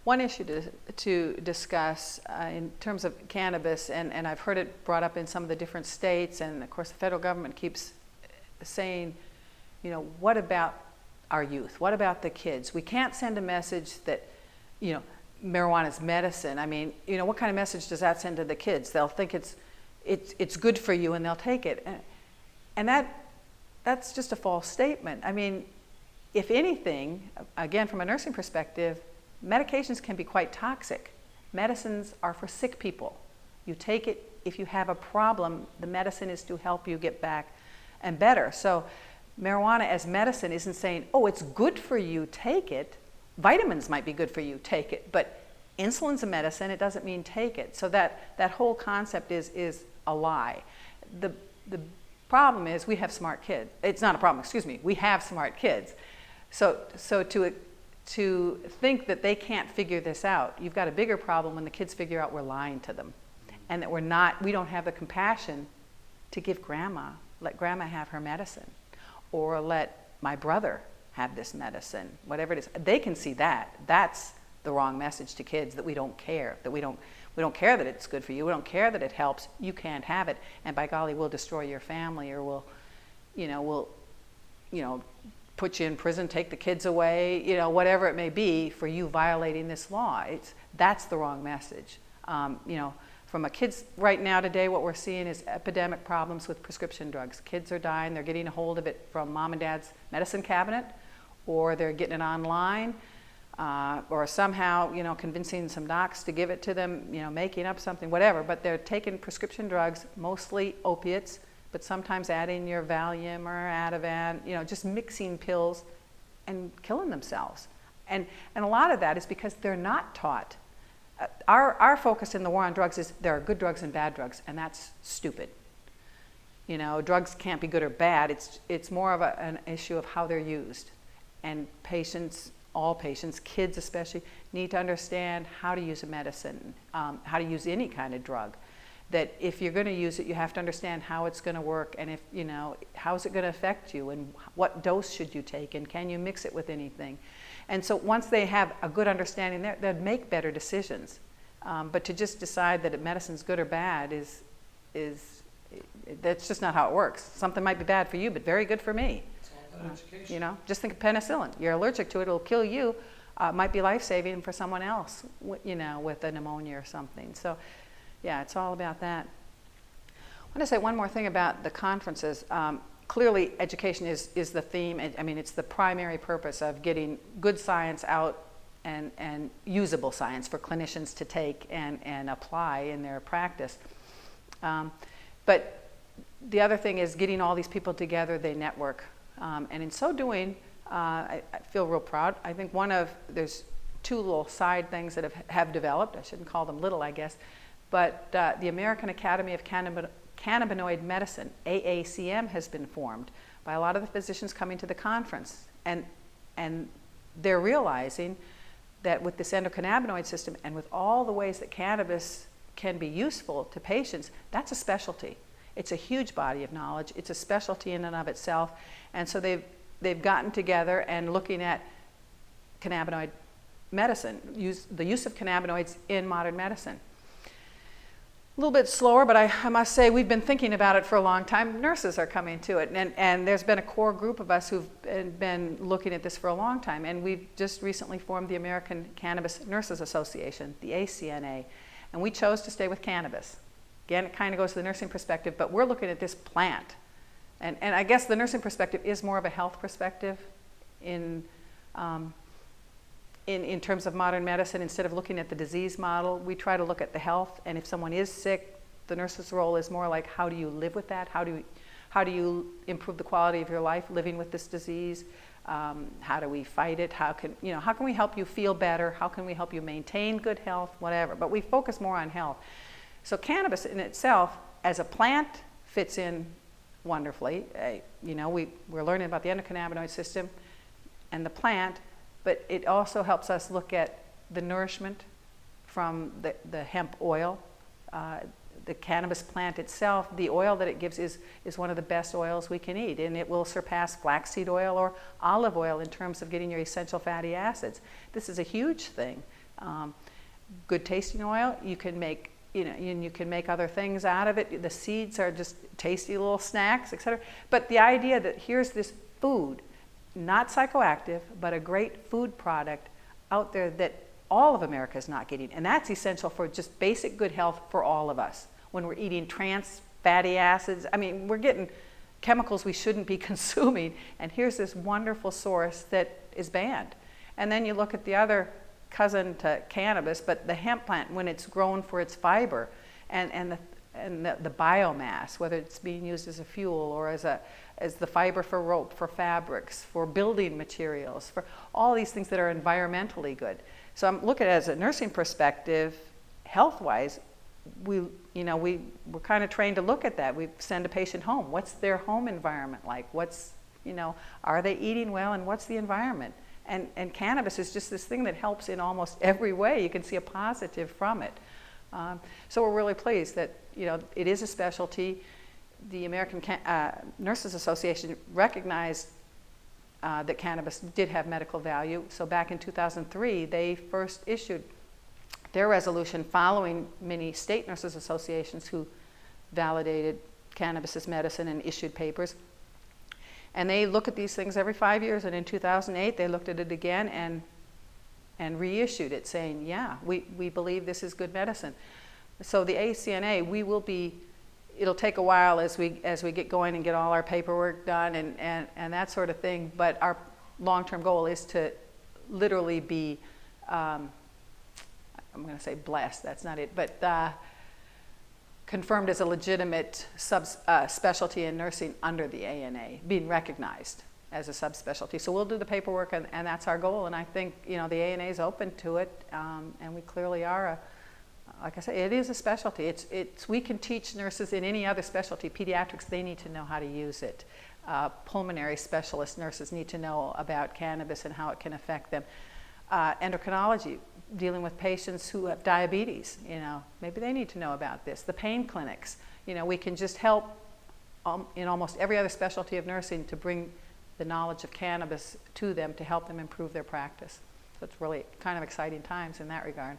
one issue to discuss in terms of cannabis, and I've heard it brought up in some of the different states, and of course the federal government keeps saying, you know, what about our youth? What about the kids? We can't send a message that, you know, marijuana is medicine. I mean, you know, what kind of message does that send to the kids? They'll think it's good for you and they'll take it. And that's just a false statement. I mean, if anything, again, from a nursing perspective, medications can be quite toxic. Medicines are for sick people. You take it if you have a problem. The medicine is to help you get back and better. So marijuana as medicine isn't saying, oh, it's good for you, take it. Vitamins might be good for you, take it. But insulin's a medicine, it doesn't mean take it. So that whole concept is a lie. The problem is we have smart kids. It's not a problem, excuse me. We have smart kids. So to think that they can't figure this out, you've got a bigger problem when the kids figure out we're lying to them, and that we don't have the compassion to give let grandma have her medicine, or let my brother have this medicine, whatever it is. They can see that. That's the wrong message to kids, that we don't care, that we don't care that it's good for you, we don't care that it helps, you can't have it, and by golly, we'll destroy your family, or we'll put you in prison, take the kids away, you know, whatever it may be for you violating this law. That's the wrong message. You know, from a kids right now today, what we're seeing is epidemic problems with prescription drugs. Kids are dying, they're getting a hold of it from mom and dad's medicine cabinet, or they're getting it online, or somehow, you know, convincing some docs to give it to them, you know, making up something, whatever, but they're taking prescription drugs, mostly opiates, but sometimes adding your Valium or Ativan, you know, just mixing pills and killing themselves. And a lot of that is because they're not taught. Our focus in the war on drugs is there are good drugs and bad drugs, and that's stupid. You know, drugs can't be good or bad. It's more of an issue of how they're used. And patients, all patients, kids especially, need to understand how to use a medicine, how to use any kind of drug. That if you're going to use it, you have to understand how it's going to work, and if, you know, how is it going to affect you, and what dose should you take, and can you mix it with anything. And so once they have a good understanding there, they'll make better decisions. But to just decide that medicine's good or bad that's just not how it works. Something might be bad for you, but very good for me. It's all about education. You know, just think of penicillin. You're allergic to it, it'll kill you. Might be life-saving for someone else, you know, with a pneumonia or something. So, yeah, it's all about that. I want to say one more thing about the conferences. Clearly, education is the theme. I mean, it's the primary purpose of getting good science out and usable science for clinicians to take and apply in their practice. But the other thing is getting all these people together, they network. And in so doing, I feel real proud. I think there's two little side things that have developed. I shouldn't call them little, I guess. But the American Academy of Cannabinoid Medicine, AACM, has been formed by a lot of the physicians coming to the conference. And they're realizing that with this endocannabinoid system and with all the ways that cannabis can be useful to patients, that's a specialty. It's a huge body of knowledge. It's a specialty in and of itself. And so they've gotten together and looking at cannabinoid medicine, the use of cannabinoids in modern medicine. A little bit slower, but I must say we've been thinking about it for a long time. Nurses are coming to it, and there's been a core group of us who've been looking at this for a long time, and we've just recently formed the American Cannabis Nurses Association, the ACNA, and we chose to stay with cannabis. Again, it kind of goes to the nursing perspective, but we're looking at this plant, and I guess the nursing perspective is more of a health perspective in terms of modern medicine. Instead of looking at the disease model, we try to look at the health. And if someone is sick, the nurse's role is more like, how do you live with that? How do you improve the quality of your life living with this disease? How do we fight it? How can we help you feel better? How can we help you maintain good health? Whatever. But we focus more on health. So cannabis in itself, as a plant, fits in wonderfully. We're learning about the endocannabinoid system and the plant. But it also helps us look at the nourishment from the hemp oil. The cannabis plant itself, the oil that it gives is one of the best oils we can eat, and it will surpass flaxseed oil or olive oil in terms of getting your essential fatty acids. This is a huge thing Good tasting oil, you can make, you can make other things out of it. The seeds are just tasty little snacks, etc. But the idea that here's this food, not psychoactive, but a great food product out there that all of America is not getting. And that's essential for just basic good health for all of us. When we're eating trans fatty acids, I mean, we're getting chemicals we shouldn't be consuming. And here's this wonderful source that is banned. And then you look at the other cousin to cannabis, but the hemp plant, when it's grown for its fiber and the biomass, whether it's being used as a fuel or as the fiber for rope, for fabrics, for building materials, for all these things that are environmentally good. So I'm looking at it as a nursing perspective, health-wise, we're kind of trained to look at that. We send a patient home. What's their home environment like? Are they eating well, and what's the environment? And cannabis is just this thing that helps in almost every way. You can see a positive from it. So we're really pleased that it is a specialty. The American Nurses Association recognized that cannabis did have medical value. So back in 2003, they first issued their resolution following many state nurses associations who validated cannabis as medicine and issued papers. And they look at these things every 5 years, and in 2008 they looked at it again and reissued it, saying, yeah, we believe this is good medicine. So the ACNA, it'll take a while as we get going and get all our paperwork done and that sort of thing, but our long-term goal is to literally be, I'm going to say blessed, that's not it, but confirmed as a legitimate specialty in nursing under the ANA, being recognized as a subspecialty. So we'll do the paperwork, and that's our goal. And I think the ANA is open to it, and we clearly are. Like I say, it is a specialty. We can teach nurses in any other specialty. Pediatrics, they need to know how to use it. Pulmonary specialist nurses need to know about cannabis and how it can affect them. Endocrinology, dealing with patients who have diabetes, maybe they need to know about this. The pain clinics, we can just help in almost every other specialty of nursing to bring the knowledge of cannabis to them to help them improve their practice. So it's really kind of exciting times in that regard.